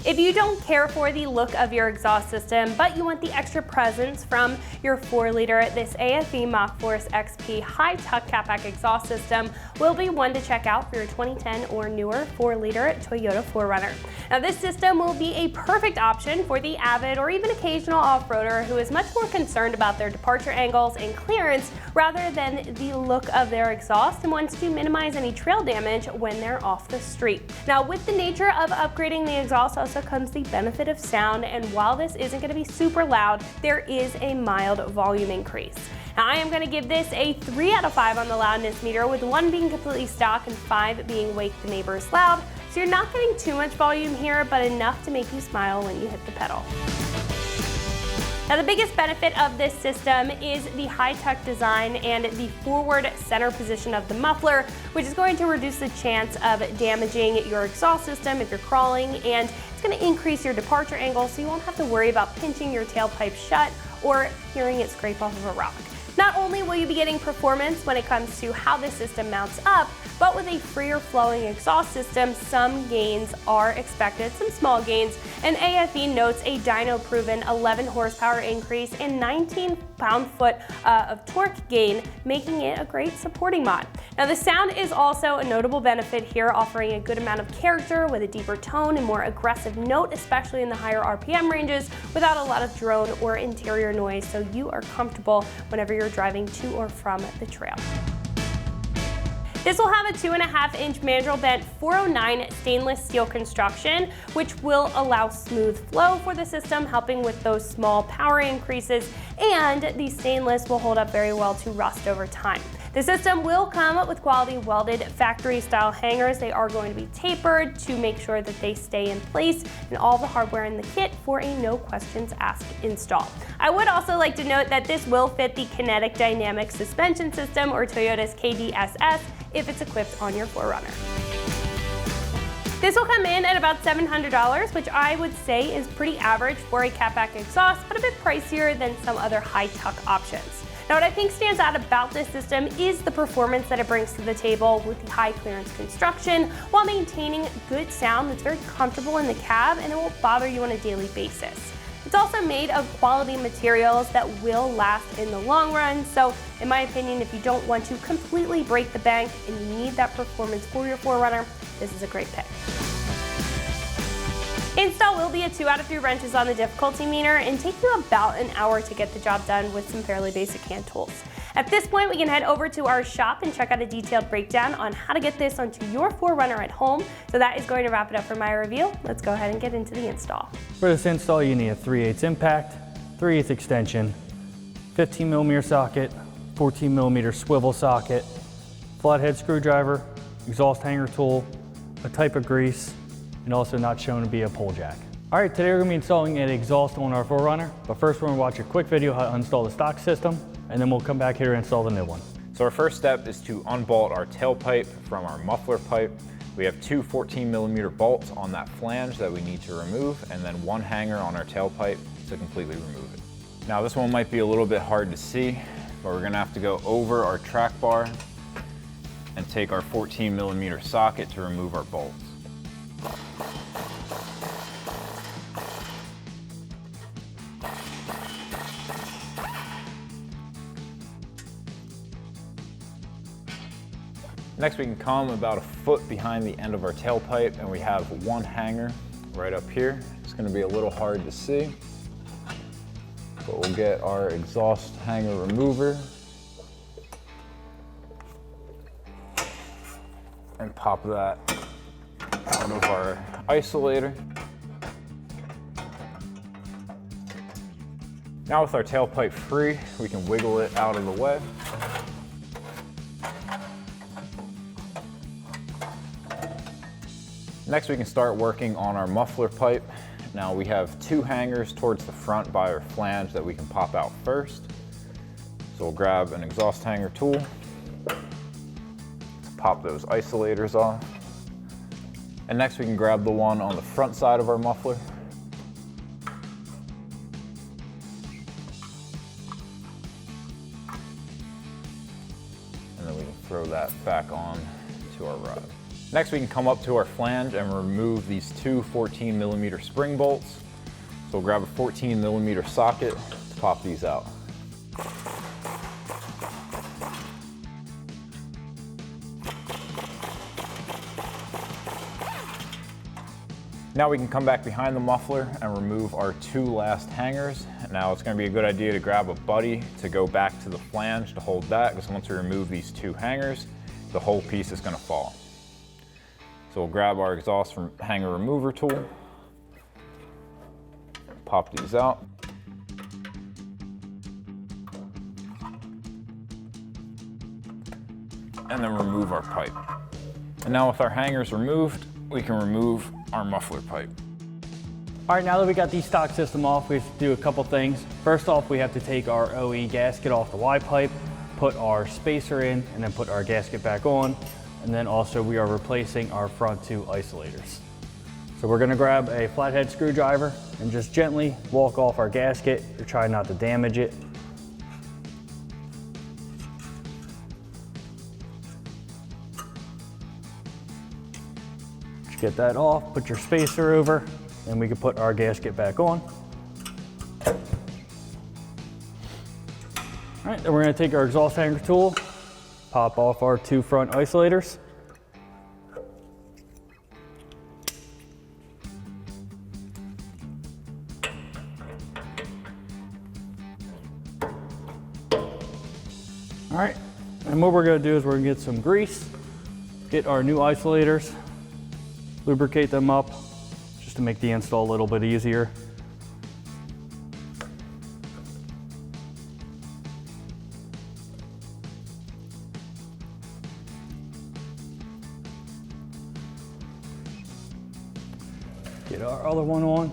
If you don't care for the look of your exhaust system, but you want the extra presence from your 4-liter, this AFE Mach-Force XP high tuck catback exhaust system will be one to check out for your 2010 or newer 4-liter Toyota 4Runner. Now this system will be a perfect option for the avid or even occasional off-roader who is much more concerned about their departure angles and clearance rather than the look of their exhaust and wants to minimize any trail damage when they're off the street. Now with the nature of upgrading the exhaust also comes the benefit of sound, and while this isn't going to be super loud, there is a mild volume increase. Now I am going to give this a 3 out of 5 on the loudness meter, with 1 being completely stock and 5 being wake the neighbors loud. So you're not getting too much volume here, but enough to make you smile when you hit the pedal. Now the biggest benefit of this system is the high tuck design and the forward center position of the muffler, which is going to reduce the chance of damaging your exhaust system if you're crawling, and it's going to increase your departure angle so you won't have to worry about pinching your tailpipe shut or hearing it scrape off of a rock. Not only will you be getting performance when it comes to how the system mounts up, but with a freer flowing exhaust system, some gains are expected, some small gains, and AFE notes a dyno-proven 11 horsepower increase and 19 pound-foot of torque gain, making it a great supporting mod. Now the sound is also a notable benefit here, offering a good amount of character with a deeper tone and more aggressive note, especially in the higher RPM ranges, without a lot of drone or interior noise, so you are comfortable whenever you're driving to or from the trail. This will have a 2.5-inch mandrel bent 409 stainless steel construction, which will allow smooth flow for the system, helping with those small power increases, and the stainless will hold up very well to rust over time. The system will come with quality welded factory style hangers. They are going to be tapered to make sure that they stay in place, and all the hardware in the kit for a no questions asked install. I would also like to note that this will fit the Kinetic Dynamic Suspension System, or Toyota's KDSS, if it's equipped on your 4Runner. This will come in at about $700, which I would say is pretty average for a catback exhaust, but a bit pricier than some other high tuck options. Now what I think stands out about this system is the performance that it brings to the table with the high clearance construction while maintaining good sound that's very comfortable in the cab and it won't bother you on a daily basis. It's also made of quality materials that will last in the long run, so in my opinion, if you don't want to completely break the bank and you need that performance for your 4Runner, this is a great pick. Install will be a 2 out of 3 wrenches on the difficulty meter and take you about an hour to get the job done with some fairly basic hand tools. At this point, we can head over to our shop and check out a detailed breakdown on how to get this onto your 4Runner at home. So that is going to wrap it up for my review. Let's go ahead and get into the install. For this install, you need a 3/8 impact, 3/8 extension, 15mm socket, 14mm swivel socket, flathead screwdriver, exhaust hanger tool, a type of grease, and also not shown to be a pole jack. All right, today we're gonna be installing an exhaust on our 4Runner, but first we're gonna watch a quick video how to install the stock system, and then we'll come back here and install the new one. So our first step is to unbolt our tailpipe from our muffler pipe. We have 2 14mm bolts on that flange that we need to remove, and then 1 hanger on our tailpipe to completely remove it. Now this one might be a little bit hard to see, but we're gonna have to go over our track bar and take our 14mm socket to remove our bolts. Next, we can come about 1 foot behind the end of our tailpipe, and we have 1 hanger right up here. It's gonna be a little hard to see, but we'll get our exhaust hanger remover and pop that out of our isolator. Now with our tailpipe free, we can wiggle it out of the way. Next, we can start working on our muffler pipe. Now we have 2 hangers towards the front by our flange that we can pop out first. So we'll grab an exhaust hanger tool to pop those isolators off. And next we can grab the one on the front side of our muffler. And then we can throw that back on to our rod. Next, we can come up to our flange and remove these two 14mm spring bolts. So we'll grab a 14mm socket to pop these out. Now we can come back behind the muffler and remove our two last hangers. Now it's going to be a good idea to grab a buddy to go back to the flange to hold that, because once we remove these two hangers, the whole piece is going to fall. So we'll grab our exhaust hanger remover tool, pop these out. And then remove our pipe. And now with our hangers removed, we can remove our muffler pipe. All right, now that we got the stock system off, we have to do a couple things. First off, we have to take our OE gasket off the Y pipe, put our spacer in, and then put our gasket back on. And then also we are replacing our front two isolators. So we're gonna grab a flathead screwdriver and just gently walk off our gasket to try not to damage it. Just get that off, put your spacer over, and we can put our gasket back on. All right, then we're gonna take our exhaust hanger tool, pop off our two front isolators. All right, and what we're gonna do is we're gonna get some grease, get our new isolators, lubricate them up just to make the install a little bit easier. Get our other one on.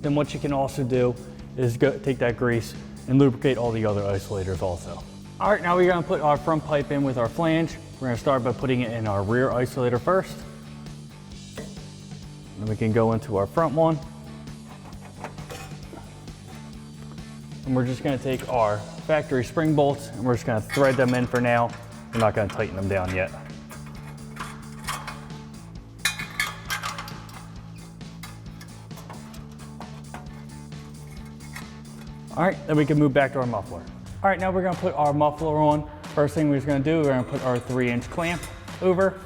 Then what you can also do is take that grease and lubricate all the other isolators also. All right, now we're gonna put our front pipe in with our flange. We're gonna start by putting it in our rear isolator first. Then we can go into our front one. And we're just gonna take our factory spring bolts and we're just gonna thread them in for now. We're not gonna tighten them down yet. All right, then we can move back to our muffler. All right, now we're gonna put our muffler on. First thing we're gonna do, we're gonna put our 3-inch clamp over.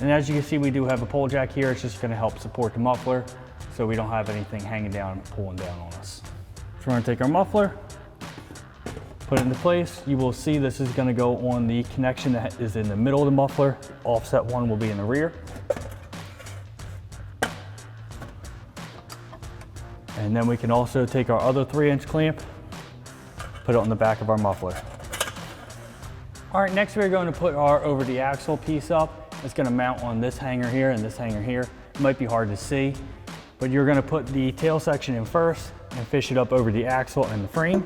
And as you can see, we do have a pole jack here. It's just gonna help support the muffler so we don't have anything hanging down and pulling down on us. So we're gonna take our muffler, put it into place. You will see this is gonna go on the connection that is in the middle of the muffler. Offset one will be in the rear. And then we can also take our other 3-inch clamp, put it on the back of our muffler. All right, next we're going to put our over the axle piece up. It's gonna mount on this hanger here and this hanger here. It might be hard to see, but you're gonna put the tail section in first and fish it up over the axle and the frame.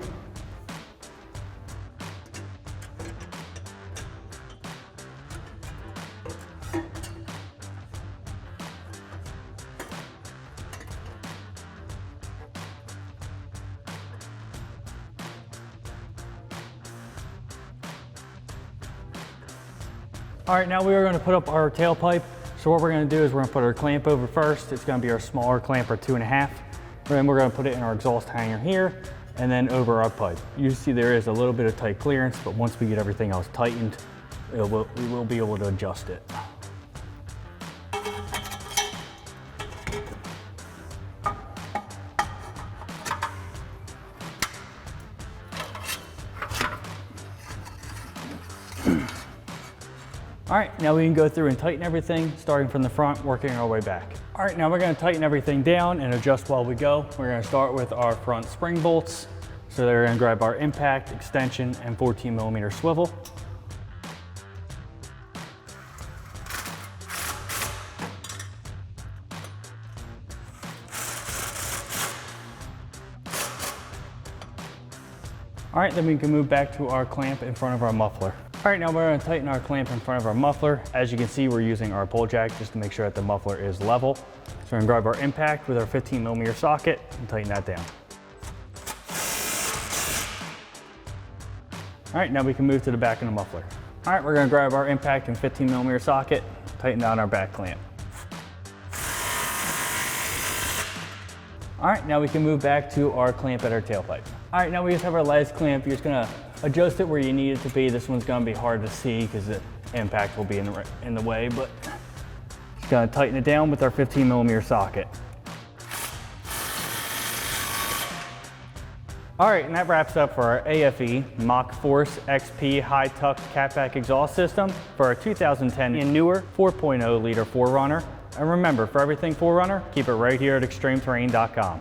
All right, now we are gonna put up our tailpipe. So what we're gonna do is we're gonna put our clamp over first. It's gonna be our smaller clamp, our 2.5. Then we're gonna put it in our exhaust hanger here and then over our pipe. You see there is a little bit of tight clearance, but once we get everything else tightened, we will be able to adjust it. All right, now we can go through and tighten everything, starting from the front, working our way back. All right, now we're gonna tighten everything down and adjust while we go. We're gonna start with our front spring bolts. So they're gonna grab our impact, extension, and 14mm swivel. All right, then we can move back to our clamp in front of our muffler. All right, now we're gonna tighten our clamp in front of our muffler. As you can see, we're using our pole jack just to make sure that the muffler is level. So we're gonna grab our impact with our 15mm socket and tighten that down. All right, now we can move to the back of the muffler. All right, we're gonna grab our impact and 15mm socket, tighten down our back clamp. All right, now we can move back to our clamp at our tailpipe. All right, now we just have our last clamp. You're just gonna adjust it where you need it to be. This one's gonna be hard to see because the impact will be in the way, but just gonna tighten it down with our 15mm socket. All right, and that wraps up for our AFE Mach-Force XP High Tucked Catback Exhaust System for our 2010 and newer 4.0 liter 4Runner. And remember, for everything 4Runner, keep it right here at extremeterrain.com.